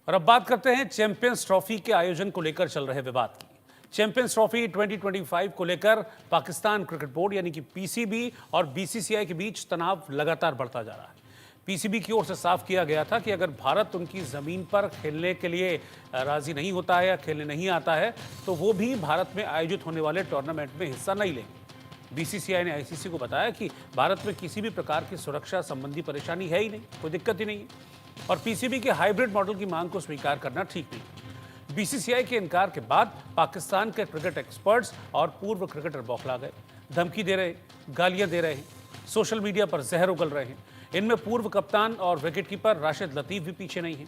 और अब बात करते हैं चैंपियंस ट्रॉफी के आयोजन को लेकर चल रहे विवाद की। चैंपियंस ट्रॉफी 2025 को लेकर पाकिस्तान क्रिकेट बोर्ड यानी कि पीसीबी और बीसीसीआई के बीच तनाव लगातार बढ़ता जा रहा है। पीसीबी की ओर से साफ किया गया था कि अगर भारत उनकी ज़मीन पर खेलने के लिए राजी नहीं होता है या खेलने नहीं आता है तो वो भी भारत में आयोजित होने वाले टूर्नामेंट में हिस्सा नहीं लेंगे। बीसीसीआई ने आईसीसी को बताया कि भारत में किसी भी प्रकार की सुरक्षा संबंधी परेशानी है ही नहीं, कोई दिक्कत ही नहीं है और पीसीबी के हाइब्रिड मॉडल की मांग को स्वीकार करना ठीक नहीं। बीसीसीआई के इनकार के बाद पाकिस्तान के क्रिकेट एक्सपर्ट्स और पूर्व क्रिकेटर बौखला गए, धमकी दे रहे, गालियां दे रहे हैं, सोशल मीडिया पर जहर उगल रहे हैं। इनमें पूर्व कप्तान और विकेटकीपर राशिद लतीफ भी पीछे नहीं है।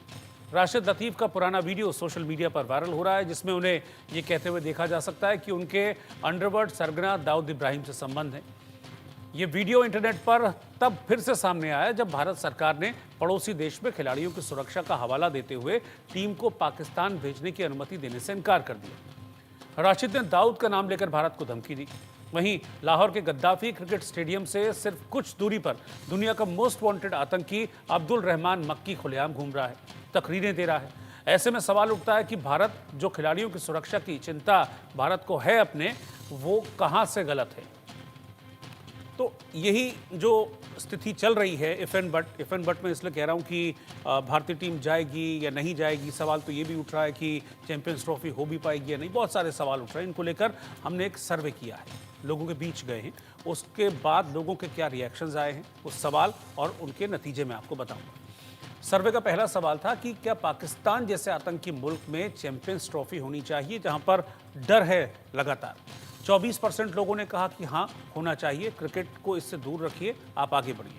राशिद लतीफ का पुराना वीडियो सोशल मीडिया पर वायरल हो रहा है जिसमें उन्हें ये कहते हुए देखा जा सकता है कि उनके अंडरवर्ल्ड सरगना दाऊद इब्राहिम से संबंध है। ये वीडियो इंटरनेट पर तब फिर से सामने आया जब भारत सरकार ने पड़ोसी देश में खिलाड़ियों की सुरक्षा का हवाला देते हुए टीम को पाकिस्तान भेजने की अनुमति देने से इनकार कर दिया। राशिद ने दाऊद का नाम लेकर भारत को धमकी दी। वहीं लाहौर के गद्दाफी क्रिकेट स्टेडियम से सिर्फ कुछ दूरी पर दुनिया का मोस्ट वांटेड आतंकी अब्दुल रहमान मक्की खुलेआम घूम रहा है, तकरीरें दे रहा है। ऐसे में सवाल उठता है कि भारत जो खिलाड़ियों की सुरक्षा की चिंता भारत को है अपने, वो कहां से गलत है। तो यही जो स्थिति चल रही है इफ एंड बट में इसलिए कह रहा हूं कि भारतीय टीम जाएगी या नहीं जाएगी। सवाल तो ये भी उठ रहा है कि चैंपियंस ट्रॉफी हो भी पाएगी या नहीं। बहुत सारे सवाल उठ रहे हैं। इनको लेकर हमने एक सर्वे किया है, लोगों के बीच गए हैं, उसके बाद लोगों के क्या रिएक्शंस आए हैं उस सवाल और उनके नतीजे में आपको बताऊंगा। सर्वे का पहला सवाल था कि क्या पाकिस्तान जैसे आतंकी मुल्क में चैंपियंस ट्रॉफी होनी चाहिए जहां पर डर है लगातार। 24% लोगों ने कहा कि हाँ होना चाहिए, क्रिकेट को इससे दूर रखिए, आप आगे बढ़िए।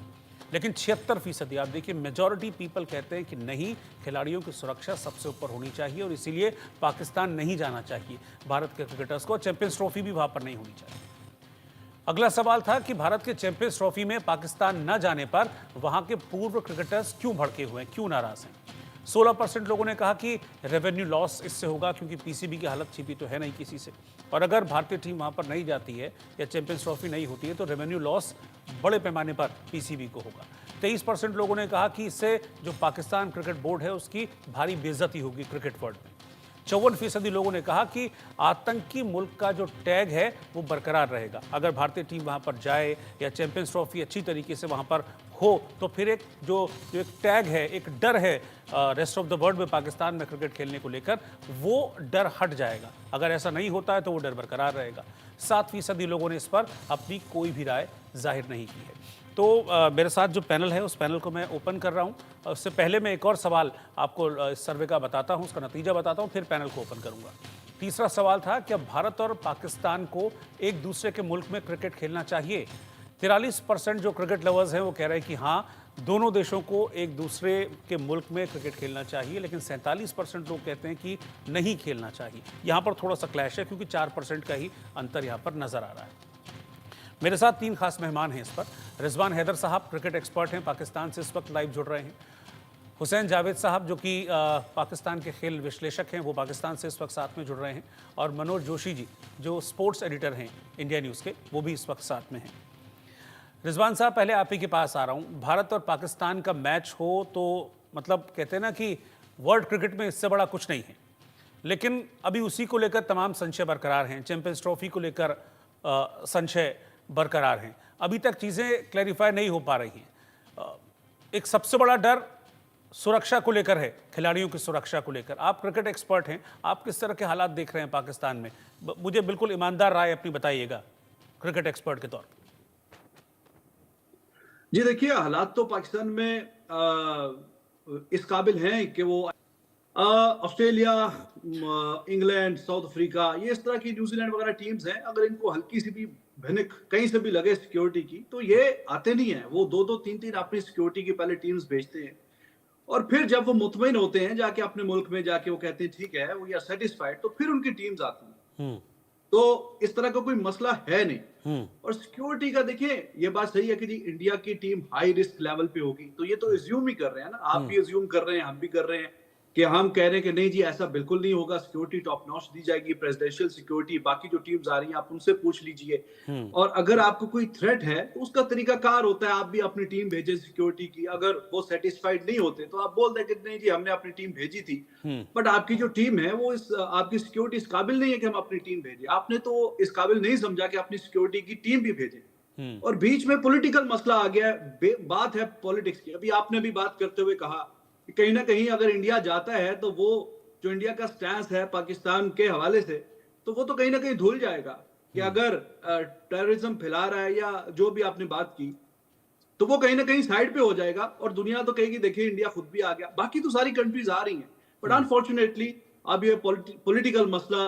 लेकिन 76% आप देखिए मेजॉरिटी पीपल कहते हैं कि नहीं, खिलाड़ियों की सुरक्षा सबसे ऊपर होनी चाहिए और इसीलिए पाकिस्तान नहीं जाना चाहिए भारत के क्रिकेटर्स को। चैंपियंस ट्रॉफी भी वहां पर नहीं होनी चाहिए। अगला सवाल था कि भारत के चैंपियंस ट्रॉफी में पाकिस्तान न जाने पर वहां के पूर्व क्रिकेटर्स क्यों भड़के हुए हैं, क्यों नाराज हैं। 16% लोगों ने कहा कि रेवेन्यू लॉस इससे होगा क्योंकि पीसीबी की हालत छिपी तो है नहीं किसी से, और अगर भारतीय टीम वहां पर नहीं जाती है या चैंपियंस ट्रॉफी नहीं होती है तो रेवेन्यू लॉस बड़े पैमाने पर पीसीबी को होगा। 23% लोगों ने कहा कि इससे जो पाकिस्तान क्रिकेट बोर्ड है उसकी भारी बेइज्जती होगी क्रिकेट वर्ल्ड में। 54% लोगों ने कहा कि आतंकी मुल्क का जो टैग है वो बरकरार रहेगा। अगर भारतीय टीम वहां पर जाए या चैंपियंस ट्रॉफी अच्छी तरीके से वहां पर हो तो फिर एक जो एक टैग है, एक डर है रेस्ट ऑफ द वर्ल्ड में पाकिस्तान में क्रिकेट खेलने को लेकर, वो डर हट जाएगा। अगर ऐसा नहीं होता है तो वो डर बरकरार रहेगा। 7% लोगों ने इस पर अपनी कोई भी राय जाहिर नहीं की है। तो मेरे साथ जो पैनल है उस पैनल को मैं ओपन कर रहा हूँ। उससे पहले मैं एक और सवाल आपको इस सर्वे का बताता हूँ, उसका नतीजा बताता हूँ, फिर पैनल को ओपन करूँगा। तीसरा सवाल था क्या भारत और पाकिस्तान को एक दूसरे के मुल्क में क्रिकेट खेलना चाहिए। 43% जो क्रिकेट लवर्स हैं वो कह रहे हैं कि हाँ, दोनों देशों को एक दूसरे के मुल्क में क्रिकेट खेलना चाहिए, लेकिन 47% लोग कहते हैं कि नहीं खेलना चाहिए। यहाँ पर थोड़ा सा क्लैश है क्योंकि 4% का ही अंतर यहाँ पर नजर आ रहा है। मेरे साथ 3 खास मेहमान हैं इस पर। रिजवान हैदर साहब क्रिकेट एक्सपर्ट हैं, पाकिस्तान से इस वक्त लाइव जुड़ रहे हैं। हुसैन जावेद साहब जो कि पाकिस्तान के खेल विश्लेषक हैं, वो पाकिस्तान से इस वक्त साथ में जुड़ रहे हैं। और मनोज जोशी जी जो स्पोर्ट्स एडिटर हैं इंडिया न्यूज़ के, वो भी इस वक्त साथ में हैं। रिजवान साहब, पहले आप ही के पास आ रहा हूँ। भारत और पाकिस्तान का मैच हो तो मतलब कहते हैं ना कि वर्ल्ड क्रिकेट में इससे बड़ा कुछ नहीं है, लेकिन अभी उसी को लेकर तमाम संशय बरकरार हैं। चैंपियंस ट्रॉफी को लेकर संशय बरकरार हैं। अभी तक चीज़ें क्लैरिफाई नहीं हो पा रही हैं। एक सबसे बड़ा डर सुरक्षा को लेकर है, खिलाड़ियों की सुरक्षा को लेकर। आप क्रिकेट एक्सपर्ट हैं, आप किस तरह के हालात देख रहे हैं पाकिस्तान में? मुझे बिल्कुल ईमानदार राय अपनी बताइएगा क्रिकेट एक्सपर्ट के तौर पर। जी देखिए, हालात तो पाकिस्तान में इस काबिल हैं कि वो ऑस्ट्रेलिया, इंग्लैंड, साउथ अफ्रीका, ये इस तरह की न्यूजीलैंड वगैरह टीम्स हैं, अगर इनको हल्की सी भी भनक कहीं से भी लगे सिक्योरिटी की तो ये आते नहीं है। वो 2-2 3-3 अपनी सिक्योरिटी की पहले टीम्स भेजते हैं और फिर जब वो मुतमईन होते हैं जाके अपने मुल्क में जाके वो कहते हैं ठीक है, वो या सेटिस्फाइड, तो फिर उनकी टीम्स आती हैं। तो इस तरह का कोई मसला है नहीं। और सिक्योरिटी का देखिए, ये बात सही है कि जी इंडिया की टीम हाई रिस्क लेवल पे होगी, तो ये तो एज्यूम ही कर रहे हैं ना, आप भी एज्यूम कर रहे हैं, हम भी कर रहे हैं कि हम कह रहे हैं कि नहीं जी ऐसा बिल्कुल नहीं होगा, सिक्योरिटी टॉप नॉच दी जाएगी, प्रेसिडेंशियल सिक्योरिटी, बाकी जो टीम्स आ रही हैं आप उनसे पूछ लीजिए। और अगर आपको कोई थ्रेट है तो उसका तरीकाकार होता है, आप भी अपनी टीम भेजें सिक्योरिटी की। अगर वो सेटिस्फाइड नहीं होते तो आप बोल दें कि नहीं जी हमने अपनी टीम भेजी थी, बट आपकी जो टीम है वो इस आपकी सिक्योरिटी इस काबिल नहीं है कि हम अपनी टीम भेजें। आपने तो इस काबिल नहीं समझा कि अपनी सिक्योरिटी की टीम भी भेजें। और बीच में पॉलिटिकल मसला आ गया है, बात है पॉलिटिक्स की। अभी आपने भी बात करते हुए कहा कि कहीं ना कहीं अगर इंडिया जाता है तो वो जो इंडिया का स्टैंस है पाकिस्तान के हवाले से, तो वो तो कहीं ना कहीं धुल जाएगा कि अगर टेररिज्म फैला रहा है या जो भी आपने बात की, तो वो कहीं ना कहीं साइड पे हो जाएगा और दुनिया तो कहेगी देखिए इंडिया खुद भी आ गया। बाकी तो सारी कंट्रीज आ रही हैं, बट अनफॉर्चुनेटली अब ये पॉलिटिकल मसला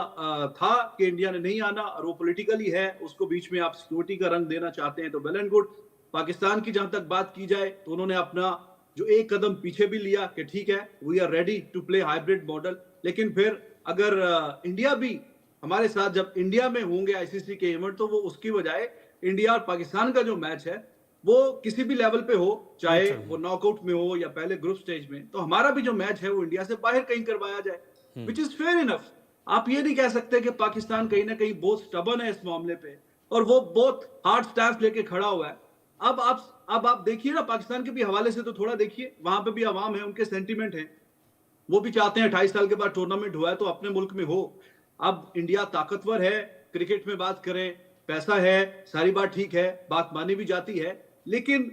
था कि इंडिया ने नहीं आना, और वो पॉलिटिकली है, उसको बीच में आप सिक्योरिटी का रंग देना चाहते हैं तो वेल एंड गुड। पाकिस्तान की जहां तक बात की जाए तो उन्होंने अपना जो एक कदम पीछे भी लिया कि ठीक है we are ready to play hybrid model, लेकिन फिर अगर इंडिया भी हमारे साथ जब इंडिया में होंगे आईसीसी के इवेंट, तो वो उसकी बजाय इंडिया और पाकिस्तान का जो मैच है वो किसी भी लेवल पे हो, चाहे वो नॉकआउट में हो या पहले ग्रुप स्टेज में, तो हमारा भी जो मैच है वो इंडिया से बाहर कहीं करवाया जाए, विच इज फेयर इनफ। आप ये नहीं कह सकते कि पाकिस्तान कहीं ना कहीं बहुत स्टबर्न है इस मामले पे और वो बहुत हार्ड स्टैंस लेके खड़ा हुआ है। अब आप देखिए ना, पाकिस्तान के भी हवाले से तो थोड़ा देखिए, वहां पे भी अवाम है, उनके सेंटीमेंट है, वो भी चाहते हैं 28 साल के बाद टूर्नामेंट हुआ है तो अपने मुल्क में हो। अब इंडिया ताकतवर है, क्रिकेट में बात करें, पैसा है, सारी बात ठीक है, बात मानी भी जाती है, लेकिन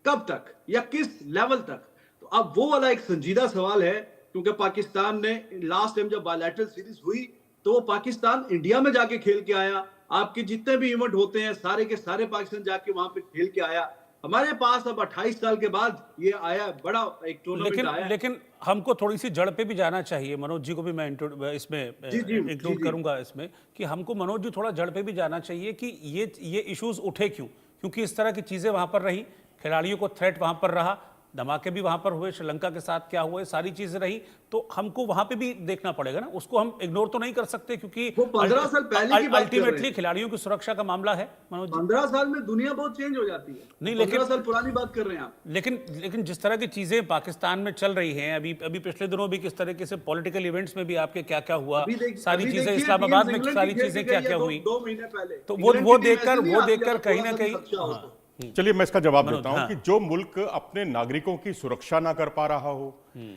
कब तक या किस लेवल तक? तो अब वो वाला एक संजीदा सवाल है, क्योंकि पाकिस्तान ने लास्ट टाइम जब बायलैटरल सीरीज हुई तो वो पाकिस्तान इंडिया में जाके खेल के आया। आपके जितने भी इवेंट होते हैं सारे के सारे पाकिस्तान जाके वहां पे खेल के आया। हमारे पास अब 28 साल के बाद ये आया, बड़ा एक टूर्नामेंट आया। लेकिन हमको थोड़ी सी जड़ पे भी जाना चाहिए। मनोज जी को भी मैं इसमें जी जी इंक्लूड करूंगा इसमें, कि हमको मनोज जी थोड़ा जड़ पे भी जाना चाहिए कि ये इश्यूज उठे क्यों, क्योंकि इस तरह की चीजें वहां पर रही, खिलाड़ियों को थ्रेट वहां पर रहा, धमाके भी वहां पर हुए, श्रीलंका के साथ क्या हुए, सारी चीजें रही, तो हमको वहां पे भी देखना पड़ेगा ना, उसको हम इग्नोर तो नहीं कर सकते, क्योंकि वो 15 साल पहले की बात कर रहे हैं। अल्टीमेटली खिलाड़ियों की सुरक्षा का मामला है मनोज जी। 15 साल में दुनिया बहुत चेंज हो जाती है। नहीं, 15 साल पुरानी बात कर रहे हैं आप। लेकिन जिस तरह की चीजें पाकिस्तान में चल रही हैं, अभी पिछले दिनों भी किस तरीके से पॉलिटिकल इवेंट्स में भी आपके क्या क्या हुआ, सारी चीजें इस्लामाबाद में सारी चीजें क्या क्या हुई, 2 महीने पहले, तो वो देखकर कहीं ना कहीं। चलिए मैं इसका जवाब देता हूं कि जो मुल्क अपने नागरिकों की सुरक्षा ना कर पा रहा हो,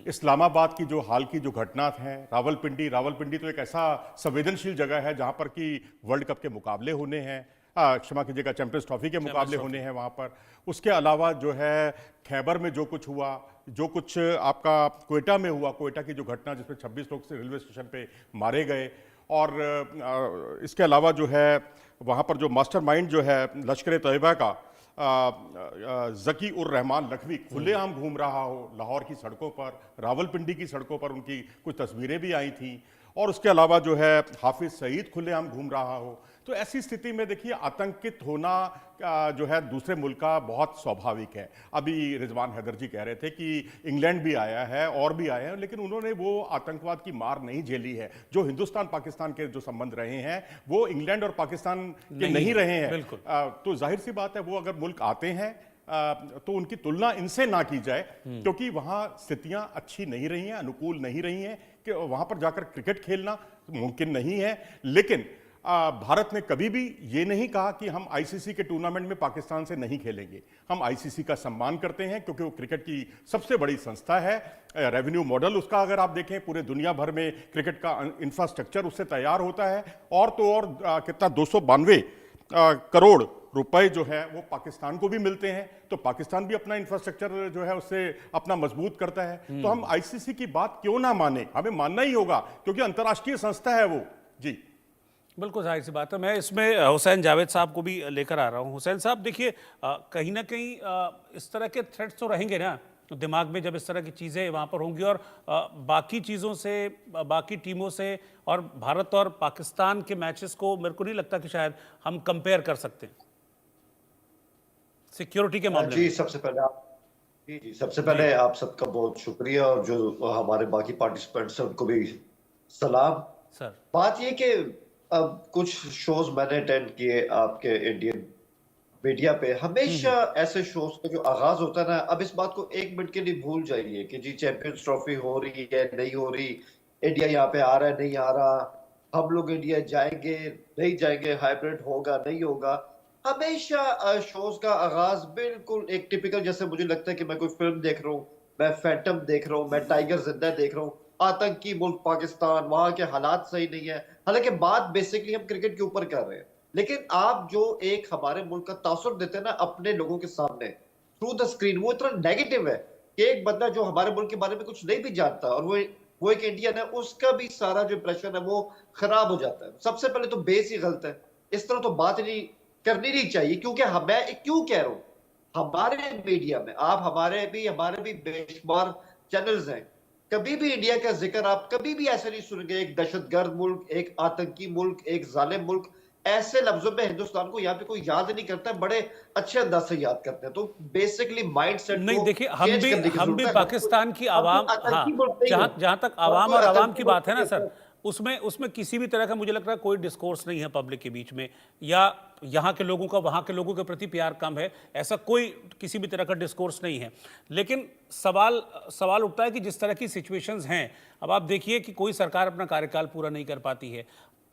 इस्लामाबाद की जो हाल की जो घटना है, रावलपिंडी तो एक ऐसा संवेदनशील जगह है जहां पर कि वर्ल्ड कप के मुकाबले होने हैं, क्षमा कीजिएगा, चैंपियंस ट्रॉफी के मुकाबले होने हैं वहां पर। उसके अलावा जो है खैबर में जो कुछ हुआ, जो कुछ आपका कोयटा में हुआ, कोयटा की जो घटना जिसमें 26 लोग रेलवे स्टेशन पे मारे गए, और इसके अलावा जो है वहां पर जो मास्टरमाइंड जो है लश्कर तैयबा का जकी उर रहमान लखवी खुलेआम घूम रहा हो लाहौर की सड़कों पर, रावलपिंडी की सड़कों पर उनकी कुछ तस्वीरें भी आई थी, और उसके अलावा जो है हाफिज सईद खुलेआम घूम रहा हो, तो ऐसी स्थिति में देखिए आतंकित होना जो है दूसरे मुल्क का बहुत स्वाभाविक है। अभी रिजवान हैदर जी कह रहे थे कि इंग्लैंड भी आया है और भी आए हैं, लेकिन उन्होंने वो आतंकवाद की मार नहीं झेली है। जो हिंदुस्तान पाकिस्तान के जो संबंध रहे हैं वो इंग्लैंड और पाकिस्तान के नहीं रहे हैं। तो जाहिर सी बात है वो अगर मुल्क आते हैं तो उनकी तुलना इनसे ना की जाए, क्योंकि वहां स्थितियां अच्छी नहीं रही हैं, अनुकूल नहीं रही हैं, कि वहां पर जाकर क्रिकेट खेलना मुमकिन नहीं है। लेकिन भारत ने कभी भी ये नहीं कहा कि हम आईसीसी के टूर्नामेंट में पाकिस्तान से नहीं खेलेंगे। हम आईसीसी का सम्मान करते हैं क्योंकि वो क्रिकेट की सबसे बड़ी संस्था है। रेवेन्यू मॉडल उसका अगर आप देखें, पूरे दुनिया भर में क्रिकेट का इंफ्रास्ट्रक्चर उससे तैयार होता है, और तो और कितना 292 करोड़ रुपए जो है वो पाकिस्तान को भी मिलते हैं, तो पाकिस्तान भी अपना इंफ्रास्ट्रक्चर जो है उससे अपना मजबूत करता है। तो हम आईसीसी की बात क्यों ना माने, हमें मानना ही होगा क्योंकि अंतर्राष्ट्रीय संस्था है वो। जी बिल्कुल जाहिर सी बात है। मैं इसमें हुसैन जावेद साहब को भी लेकर आ रहा हूँ। हुसैन साहब देखिए, कहीं ना कहीं इस तरह के थ्रेट्स तो रहेंगे ना दिमाग में जब इस तरह की चीज़ें वहाँ पर होंगी, और बाकी चीज़ों से, बाकी टीमों से और भारत और पाकिस्तान के मैचेस को मेरे को नहीं लगता कि शायद हम कंपेयर कर सकते हैं सिक्योरिटी के मामले में। सबसे पहले आप सबका बहुत शुक्रिया, और जो हमारे बाकी पार्टिसिपेंट्स हैं उनको भी सलाम। बात ये कि अब कुछ शोज मैंने अटेंड किए आपके इंडियन मीडिया पे हमेशा ऐसे शोज का जो आगाज होता है ना, अब इस बात को एक मिनट के लिए भूल जाइए कि जी चैंपियंस ट्रॉफी हो रही है नहीं हो रही, इंडिया यहाँ पे आ रहा है नहीं आ रहा, हम लोग इंडिया जाएंगे नहीं जाएंगे, हाइब्रिड होगा नहीं होगा। हमेशा शोज का आगाज बिल्कुल एक टिपिकल, जैसे मुझे लगता है कि मैं कोई फिल्म देख रहा हूँ, मैं फैंटम देख रहा हूँ, मैं टाइगर जिंदा देख रहा हूँ, आतंकी मुल्क पाकिस्तान, वहां के हालात सही नहीं है। हालांकि बात बेसिकली हम क्रिकेट के ऊपर कर रहे हैं, लेकिन आप जो एक हमारे मुल्क का तासुर देते हैं ना अपने लोगों के सामने थ्रू द स्क्रीन, वो इतना नेगेटिव है कि एक बंदा जो हमारे मुल्क के बारे में कुछ नहीं भी जानता और वो एक इंडियन है, उसका भी सारा जो इंप्रेशन है वो खराब हो जाता है। सबसे पहले तो बेस ही गलत है, इस तरह तो बात नहीं करनी नहीं चाहिए। क्योंकि मैं क्यों कह रहा हूं, हमारे मीडिया में आप हमारे भी बेशुमार चैनल्स हैं, कभी भी इंडिया का जिक्र आप कभी भी ऐसे नहीं सुनेंगे एक दहशतगर्द मुल्क, एक आतंकी मुल्क, एक जालिम मुल्क, ऐसे लफ्जों में हिंदुस्तान को यहाँ पे कोई याद नहीं करता है, बड़े अच्छे अंदाज से याद करते हैं। तो बेसिकली माइंडसेट नहीं, को देखिए चेंज करने की हम भी जरूरत है। पाकिस्तान की आवाम, हाँ, जहां तक आवाम और आवाम की बात है ना सर, उसमें किसी भी तरह का मुझे लग रहा है कोई डिस्कोर्स नहीं है पब्लिक के बीच में, या यहाँ के लोगों का वहाँ के लोगों के प्रति प्यार कम है, ऐसा कोई किसी भी तरह का डिस्कोर्स नहीं है। लेकिन सवाल उठता है कि जिस तरह की सिचुएशंस हैं, अब आप देखिए कि कोई सरकार अपना कार्यकाल पूरा नहीं कर पाती है,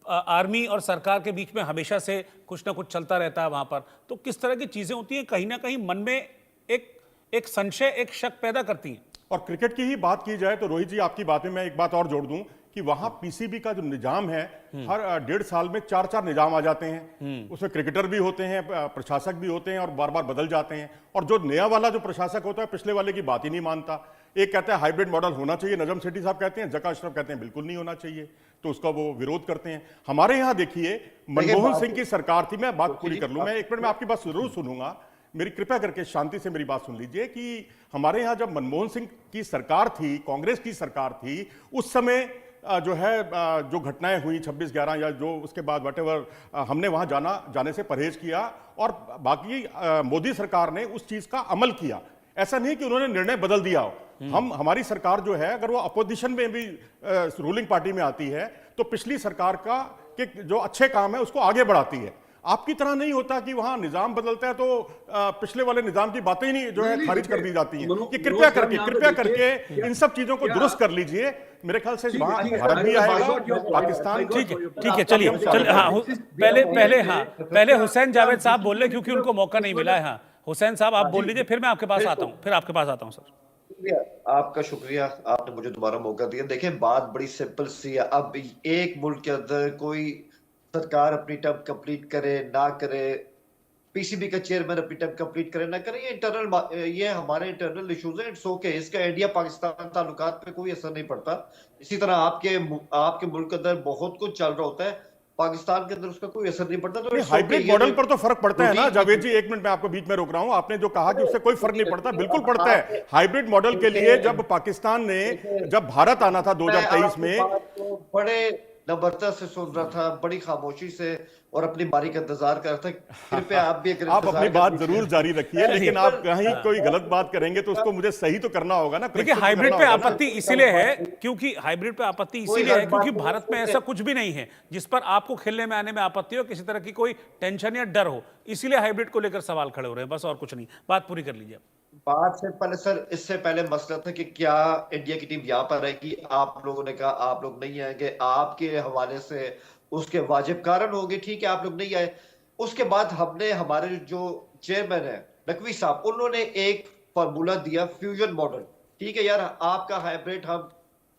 आर्मी और सरकार के बीच में हमेशा से कुछ ना कुछ चलता रहता है वहाँ पर, तो किस तरह की चीज़ें होती हैं, कहीं ना कहीं मन में एक संशय, एक शक पैदा करती हैं। और क्रिकेट की ही बात की जाए तो रोहित जी, आपकी बात में मैं एक बात और जोड़ दूं कि वहां पीसीबी का जो निजाम है, हर 1.5 साल में 4 निजाम आ जाते हैं। उसमें क्रिकेटर भी होते हैं, प्रशासक भी होते हैं और बार बार बदल जाते हैं। और जो नया वाला जो प्रशासक होता है पिछले वाले की बात ही नहीं मानता। एक कहता है हाइब्रिड मॉडल होना चाहिए, नजम सेठी साहब कहते हैं, जका अशरफ कहते हैं बिल्कुल नहीं होना चाहिए, तो उसका वो विरोध करते हैं। हमारे यहाँ देखिए मनमोहन सिंह की सरकार थी, मैं बात पूरी कर लूं, मैं 1 मिनट में आपकी बात जरूर सुनूंगा, मेरी कृपया करके शांति से मेरी बात सुन लीजिए कि हमारे यहाँ जब मनमोहन सिंह की सरकार थी, कांग्रेस की सरकार थी, उस समय जो है जो घटनाएं हुई 26/11 या जो उसके बाद व्हाटएवर, हमने वहां जाने से परहेज किया और बाकी मोदी सरकार ने उस चीज का अमल किया। ऐसा नहीं कि उन्होंने निर्णय बदल दिया हो। हमारी सरकार जो है अगर वो अपोजिशन में भी रूलिंग पार्टी में आती है तो पिछली सरकार का के जो अच्छे काम है उसको आगे बढ़ाती है। आपकी तरह नहीं होता कि वहां निजाम बदलता है तो पिछले वाले निजाम की बातें ही नहीं जो है खारिज कर दी जाती हैं। कि कृपया करके इन सब चीजों को दुरुस्त कर लीजिए। मेरे ख्याल से वहां भारत भी आएगा, पाकिस्तान। ठीक है, चलिए पहले हुसैन जावेद साहब बोल रहे क्योंकि उनको मौका नहीं मिला है। हाँ, हुसैन साहब आप बोल लीजिए, फिर मैं आपके पास आता हूँ, सर। आपका शुक्रिया, आपने मुझे दोबारा मौका दिया। देखें, बात बड़ी सिंपल सी है। अब एक मुल्क के अंदर कोई सरकार अपनी टर्म कंप्लीट करे ना करे, पीसीबी का चेयरमैन अपनी टर्म कंप्लीट करे ना करे, ये हमारे इंटरनल इश्यूज हैं, इट्स ओके। इसका इंडिया पाकिस्तान ताल्लुकात पे कोई असर नहीं पड़ता। इसी तरह आपके मुल्क के अंदर बहुत कुछ चल रहा होता है, पाकिस्तान के अंदर उसका कोई असर नहीं पड़ता। तो हाइब्रिड मॉडल पर तो फर्क पड़ता है ना जावेद जी। 1 मिनट में आपको बीच में रोक रहा हूं, आपने जो कहा कि उससे कोई फर्क नहीं पड़ता, बिल्कुल पड़ता है। हाइब्रिड मॉडल के लिए जब पाकिस्तान ने जब भारत आना था 2023 में, बड़े नम्रता से सुन रहा था, बड़ी खामोशी से, और अपनी बारी का इंतजार कर रहा था। कृपया आप भी आप अपनी बात जरूर जारी रखिए, लेकिन आप कहीं कोई गलत बात करेंगे तो उसको मुझे सही तो करना होगा ना। देखिए, हाइब्रिड पे आपत्ति इसीलिए है क्योंकि भारत में ऐसा कुछ भी नहीं है जिस पर आपको खेलने में आने में आपत्ति हो, किसी तरह की कोई टेंशन या डर हो, इसीलिए हाइब्रिड को लेकर सवाल खड़े हो रहे हैं, बस और कुछ नहीं। बात पूरी कर लीजिए। बात से पहले सर, इससे पहले मसला था कि क्या इंडिया की टीम यहाँ पर आएगी। आप लोगों ने कहा आप लोग नहीं आएंगे, आपके हवाले से उसके वाजिब कारण होंगे, ठीक है, आप लोग नहीं आए। उसके बाद हमने, हमारे जो चेयरमैन है नकवी साहब, उन्होंने एक फार्मूला दिया, फ्यूजन मॉडल। ठीक है यार, आपका हाइब्रिड हम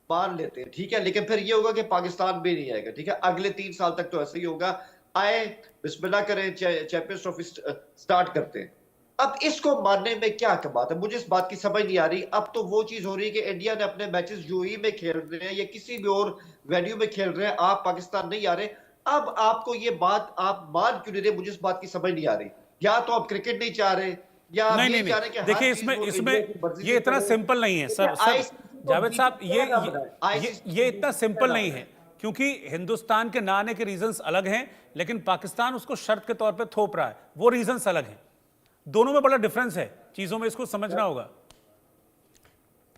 मान लेते हैं, ठीक है, लेकिन फिर ये होगा कि पाकिस्तान भी नहीं आएगा, ठीक है, अगले 3 साल तक तो ऐसे ही होगा। आए, बिस्मिल्लाह करें, चैंपियंस ट्रॉफी स्टार्ट करते हैं। अब इसको मानने में क्या बात है, मुझे इस बात की समझ नहीं आ रही। अब तो वो चीज हो रही है कि इंडिया ने अपने मैचेस यूएई में खेल रहे हैं या किसी भी और वेन्यू में खेल रहे हैं, आप पाकिस्तान नहीं आ रहे। अब आपको ये बात आप मान क्यों नहीं रहे, मुझे इस बात की समझ नहीं आ रही। या तो आप क्रिकेट नहीं चाह रहे, या नहीं चाह रहे कि देखिए, इसमें ये इतना सिंपल नहीं है सर जावेद साहब, ये इतना सिंपल नहीं है, क्योंकि हिंदुस्तान के ना आने के रीजंस अलग हैं, लेकिन पाकिस्तान उसको शर्त के तौर पे थोप रहा है, वो रीजंस अलग हैं। दोनों में बड़ा डिफरेंस है, चीजों में इसको समझना होगा।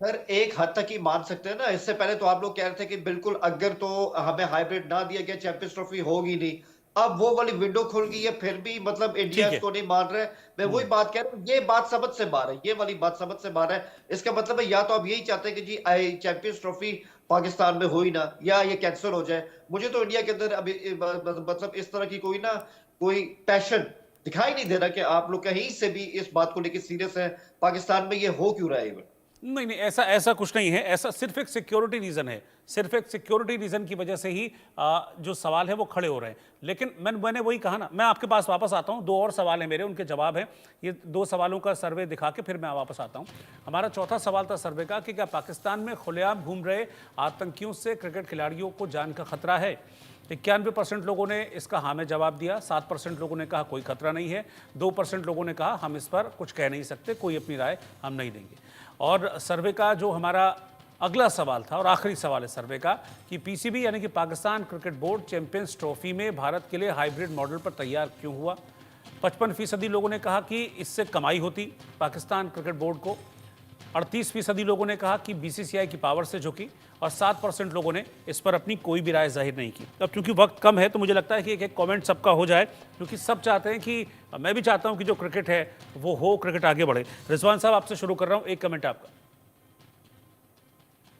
सर एक हद तक ही मान सकते हैं ना। इससे पहले तो आप लोग कह रहे थे कि बिल्कुल अगर तो हमें हाइब्रिड ना दिया गया चैंपियंस ट्रॉफी होगी नहीं। अब वो वाली विंडो खुल गई है, फिर भी मतलब इंडिया ठीक है। इसको नहीं मान रहा है। मैं वही बात कह रहा हूँ, ये बात समझ से बाहर है, ये वाली बात समझ से बाहर है। इसका मतलब है या तो आप यही चाहते हैं कि जी चैंपियंस ट्रॉफी पाकिस्तान में हो ही ना, या ये कैंसिल हो जाए। मुझे तो इंडिया के अंदर अभी मतलब इस तरह की कोई पैशन दिखाई नहीं दे रहा कि आप लोग कहीं से भी इस बात को लेकर सीरियस है। पाकिस्तान में ये हो क्यों रहा है इवन? नहीं नहीं, ऐसा ऐसा कुछ नहीं है। ऐसा सिर्फ एक सिक्योरिटी रीजन है, सिर्फ एक सिक्योरिटी रीजन की वजह से ही जो सवाल है वो खड़े हो रहे हैं। लेकिन मैंने वही कहा ना, मैं आपके पास वापस आता हूं। 2 और सवाल हैं मेरे, उनके जवाब हैं। ये 2 सवालों का सर्वे दिखा के फिर मैं वापस आता हूं। हमारा चौथा सवाल था सर्वे का कि क्या पाकिस्तान में खुलेआम घूम रहे आतंकियों से क्रिकेट खिलाड़ियों को जान का खतरा है। 91% लोगों ने इसका हाँ में जवाब दिया, 7% लोगों ने कहा कोई खतरा नहीं है, 2% लोगों ने कहा हम इस पर कुछ कह नहीं सकते, कोई अपनी राय हम नहीं देंगे। और सर्वे का जो हमारा अगला सवाल था और आखिरी सवाल है सर्वे का कि पीसीबी यानी कि Pakistan cricket board champions trophy में भारत के लिए हाइब्रिड मॉडल पर तैयार क्यों हुआ। 55% लोगों ने कहा कि इससे कमाई होती पाकिस्तान क्रिकेट बोर्ड को, 38% लोगों ने कहा कि बीसीसीआई की पावर से झुकी, और 7% लोगों ने इस पर अपनी कोई भी राय जाहिर नहीं की। अब क्योंकि वक्त कम है तो मुझे लगता है कि एक कमेंट सबका हो जाए, क्योंकि सब चाहते हैं कि मैं भी चाहता हूं कि जो क्रिकेट है वो हो, क्रिकेट आगे बढ़े। रिजवान साहब आपसे शुरू कर रहा हूं, एक कमेंट आपका।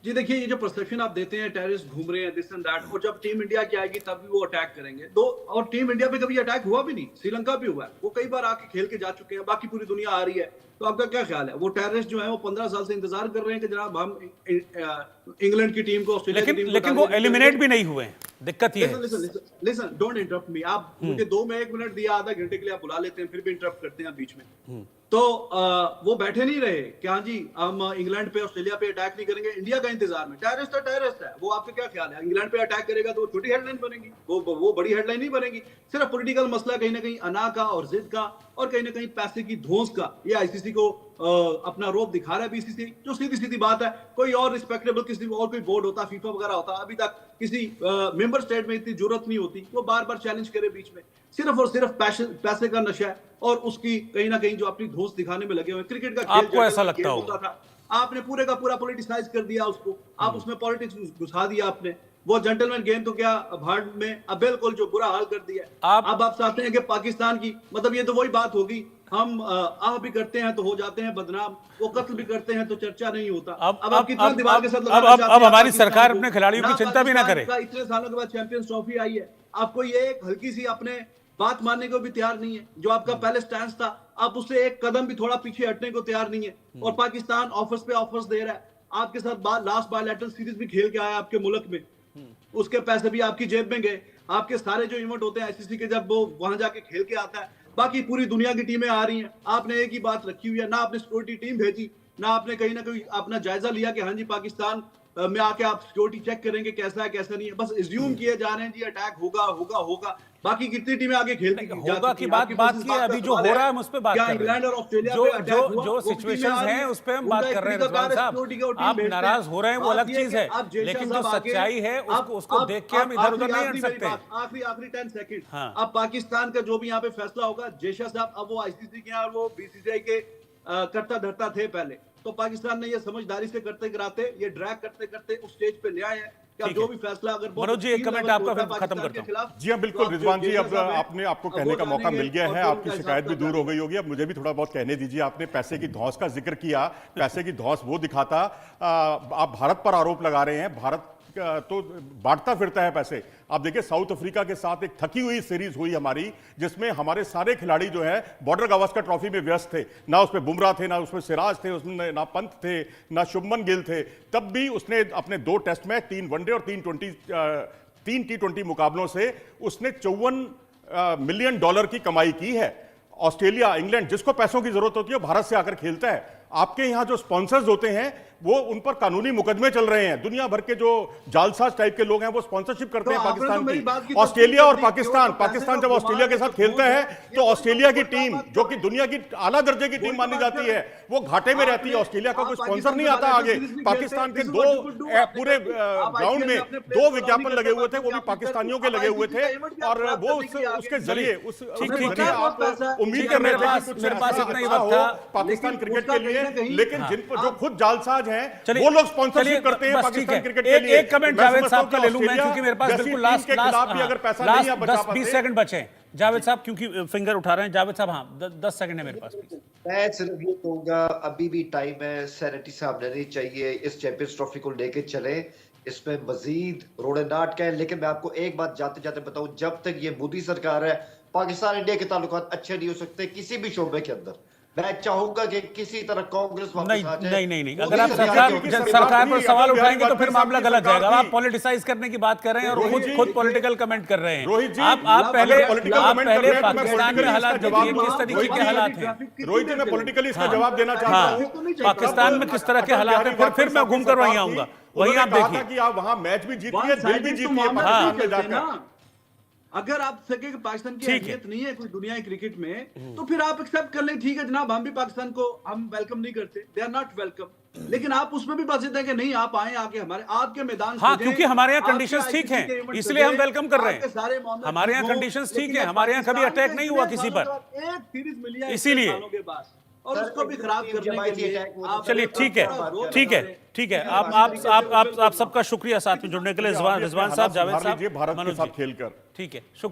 जी देखिए, ये जो परसेप्शन आप देते हैं टेररिस्ट घूम रहे हैं दिस एंड दैट, और जब टीम इंडिया की आएगी तब भी वो अटैक करेंगे और टीम इंडिया पे कभी अटैक हुआ भी नहीं, श्रीलंका भी हुआ है, वो कई बार आके खेल के जा चुके हैं, बाकी पूरी दुनिया आ रही है। तो आपका क्या ख्याल है, वो टेररिस्ट जो है वो 15 साल से इंतजार कर रहे हैं कि जनाब हम इंग्लैंड की टीम को, ऑस्ट्रेलिया की टीम को, लेकिन वो एलिमिनेट भी भी नहीं हुए हैं, दिक्कत ये है। लिसन डोंट इंटरप्ट मी। आप मुझे 2 में 1 मिनट दिया, आधा घंटे के लिए आप बुला लेते हैं, फिर भी इंटरप्ट करते हैं बीच में। तो वो बैठे नहीं रहे कि हाँ जी हम इंग्लैंड पे ऑस्ट्रेलिया पे अटैक नहीं करेंगे, इंडिया का इंतजार में। टेररिस्ट है वो। आपका क्या ख्याल है, इंग्लैंड पे अटैक करेगा तो छोटी हेडलाइन बनेगी, वो बड़ी हेडलाइन नहीं बनेगी। सिर्फ पॉलिटिकल मसला कहीं ना कहीं अना का और जिद का और कहीं ना कहीं पैसे की धौंस का, ये आईसीसी को अपना रोब दिखा रहा है बीसीसी, जो सीधी सीधी बात है। कोई और रिस्पेक्टेबल किसी और कोई बोर्ड होता, फीफा वगैरह होता, अभी तक किसी मेंबर स्टेट में इतनी जरूरत नहीं होती वो बार बार चैलेंज करे बीच में। सिर्फ और सिर्फ पैसे का नशा है और उसकी कहीं ना कहीं जो अपनी धौंस दिखाने में लगे हुए। क्रिकेट का खेल आपको ऐसा लगता होता था, आपने पूरे का पूरा पॉलिटिसाइज कर दिया उसको, आप उसमें पॉलिटिक्स घुसा दिया आपने। वो जेंटलमैन गेम तो क्या भारत में अब बिल्कुल जो बुरा हाल कर दिया। अब आप चाहते हैं कि पाकिस्तान की, मतलब ये तो वही बात होगी, हम आह भी करते हैं तो हो जाते हैं बदनाम, वो कत्ल भी करते हैं तो चर्चा नहीं होता। अब आप कितना दीवार के साथ अब हमारी सरकार अपने खिलाड़ियों की चिंता भी ना करे। इतने सालों के बाद चैंपियंस ट्रॉफी आई है, आपको ये एक हल्की सी अपने बात मानने को भी तैयार नहीं है। जो आपका पहले स्टैंड था, आप उससे एक कदम भी थोड़ा पीछे हटने को तैयार नहीं है। और पाकिस्तान ऑफर्स पे ऑफर्स दे रहा है, आपके साथ लास्ट बायलैटरल सीरीज भी खेल के आया आपके मुल्क में, उसके पैसे भी आपकी जेब में गए। आपके सारे जो इवेंट होते हैं आईसीसी के, जब वो वहां जाके खेल के आता है, बाकी पूरी दुनिया की टीमें आ रही हैं, आपने एक ही बात रखी हुई है, ना आपने सिक्योरिटी टीम भेजी, ना आपने कहीं ना कहीं अपना जायजा लिया कि हाँ जी पाकिस्तान में आके आप सिक्योरिटी चेक करेंगे कैसा है कैसा नहीं है। बस एज्यूम किए जा रहे हैं जी अटैक होगा होगा होगा। बाकी कितनी टीमें आगे खेल होगा की बात की है, अभी जो हो रहा है हम उस पे बात कर रहे हैं। इंग्लैंड और ऑस्ट्रेलिया जो सिचुएशंस हैं उस पे हम बात कर रहे हैं। रिजवान साहब, आप नाराज हो रहे हैं वो अलग चीज है, लेकिन जो सच्चाई है उसको देख के हम इधर उधर नहीं हट सकते। आखिरी 10 सेकंड, अब पाकिस्तान का जो भी यहाँ पे फैसला होगा, जेशा साहब अब वो आईसीसी के और वो बीसीसीआई के करता धरता थे पहले, तो पाकिस्तान ने ये समझदारी से करते कराते, ये ड्रैग करते करते उस स्टेज पे ले आए हैं। क्या जो भी फैसला अगर मनोज जी एक कमेंट आपका फिर खत्म करता हूं। जी हाँ बिल्कुल रिजवान जी, अब आपको कहने का मौका मिल गया है, आपकी शिकायत भी दूर हो गई होगी, अब मुझे भी थोड़ा बहुत कहने दीजिए। आपने पैसे की धौंस का जिक्र किया, पैसे की धौंस वो दिखाता, आप भारत पर आरोप लगा रहे हैं, भारत तो बांटता फिरता है पैसे। आप देखिए साउथ अफ्रीका के साथ एक थकी हुई सीरीज हुई हमारी, जिसमें हमारे सारे खिलाड़ी जो है बॉर्डर गावस्कर ट्रॉफी में व्यस्त थे, ना उसमें बुमराह थे, ना उसमें सिराज थे, उसमें ना पंत थे, ना शुभमन गिल थे। तब भी उसने अपने 2 टेस्ट मैच, 3 वनडे और 3 T20 मुकाबलों से उसने $54 मिलियन की कमाई की है। ऑस्ट्रेलिया, इंग्लैंड, जिसको पैसों की जरूरत होती है भारत से आकर खेलता है। आपके यहां जो स्पॉन्सर्स होते हैं वो उन पर कानूनी मुकदमे चल रहे हैं। दुनिया भर के जो जालसाज टाइप के लोग हैं वो स्पॉन्सरशिप करते हैं पाकिस्तान की। ऑस्ट्रेलिया और पाकिस्तान जब ऑस्ट्रेलिया के साथ खेलता है तो ऑस्ट्रेलिया की टीम, जो कि दुनिया की आला दर्जे की टीम मानी जाती है, वो घाटे में रहती है। ऑस्ट्रेलिया का कोई स्पॉन्सर नहीं आता आगे। पाकिस्तान के पूरे ग्राउंड में 2 विज्ञापन लगे हुए थे, वो भी पाकिस्तानियों के लगे हुए थे, और वो उसके जरिए आप उम्मीद कर रहे थे कि कुछ पाकिस्तान क्रिकेट के लिए। लेकिन जो खुद जालसाज धोखेबाज हैं, चलिए, वो लोग चलिए, स्पॉन्सरशिप करते हैं बस ठीक पाकिस्तान है। क्रिकेट के लिए। एक कमेंट मैं जावेद समझता साहब हूं का कि ले लूं मैं, ऑस्ट्रेलिया क्योंकि मेरे पास जैसी बिल्कुल टीम लास्ट के खिलाफ भी अगर पैसा नहीं आप बचा 10-20 पाते। सेकंड बचे हैं। जावेद साहब क्योंकि फिंगर उठा रहे हैं, जावेद साहब हाँ 10 सेकंड है मेरे पास। मैं सिर्फ ये कहूंगा अभी भी टाइम है, सैनिटी सामने नहीं चाहिए, इस चैंपियंस ट्रॉफी को लेके चले, इसमें मजीद रोड़े नाट के हैं। लेकिन मैं आपको एक बात जाते जाते बताऊं, जब तक ये मोदी सरकार है पाकिस्तान इंडिया के ताल्लुकात अच्छे नहीं हो सकते किसी भी शोबे के अंदर। मैं चाहूंगा कि किसी तरह कांग्रेस वापस आ जाए। नहीं, अगर आप सरकार पर सवाल उठाएंगे तो फिर मामला गलत जाएगा। आप पॉलिटिसाइज करने की बात कर रहे हैं और खुद पॉलिटिकल कमेंट कर रहे हैं। रोहित जी, आप पहले पाकिस्तान में हालात देखिए किस तरीके के हालात हैं। रोहित जी, मैं पॉलिटिकली इसका जवाब देना चाहता हूं। पाकिस्तान में किस तरह के हालात हैं, फिर मैं घूम कर वहीं आऊंगा, वहीं आप देखिए कि आप वहां मैच भी जीतिए, दिल भी जीतिए पाकिस्तान में जाकर। अगर आप सके कि पाकिस्तान की अहमियत नहीं है कोई दुनिया की क्रिकेट में, तो फिर आप एक्सेप्ट कर लें, ठीक है जनाब हम भी पाकिस्तान को हम वेलकम नहीं करते, दे आर नॉट वेलकम। लेकिन आप उसमें भी बाजिद है कि नहीं आप आए, आके हमारे आपके मैदान, हाँ क्योंकि हमारे यहाँ कंडीशंस ठीक हैं, इसलिए हम वेलकम कर रहे हैं। हमारे यहाँ कंडीशंस ठीक है, हमारे यहाँ कभी अटैक नहीं हुआ किसी पर, एक सीरीज मिली है इसीलिए। और उसको भी खराब करने के लिए चलिए ठीक है। आप सबका शुक्रिया साथ में जुड़ने के लिए, रिजवान साहब, जावेद साहब, भारत के मनोज साथ जी, खेलकर। ठीक है, शुक्रिया।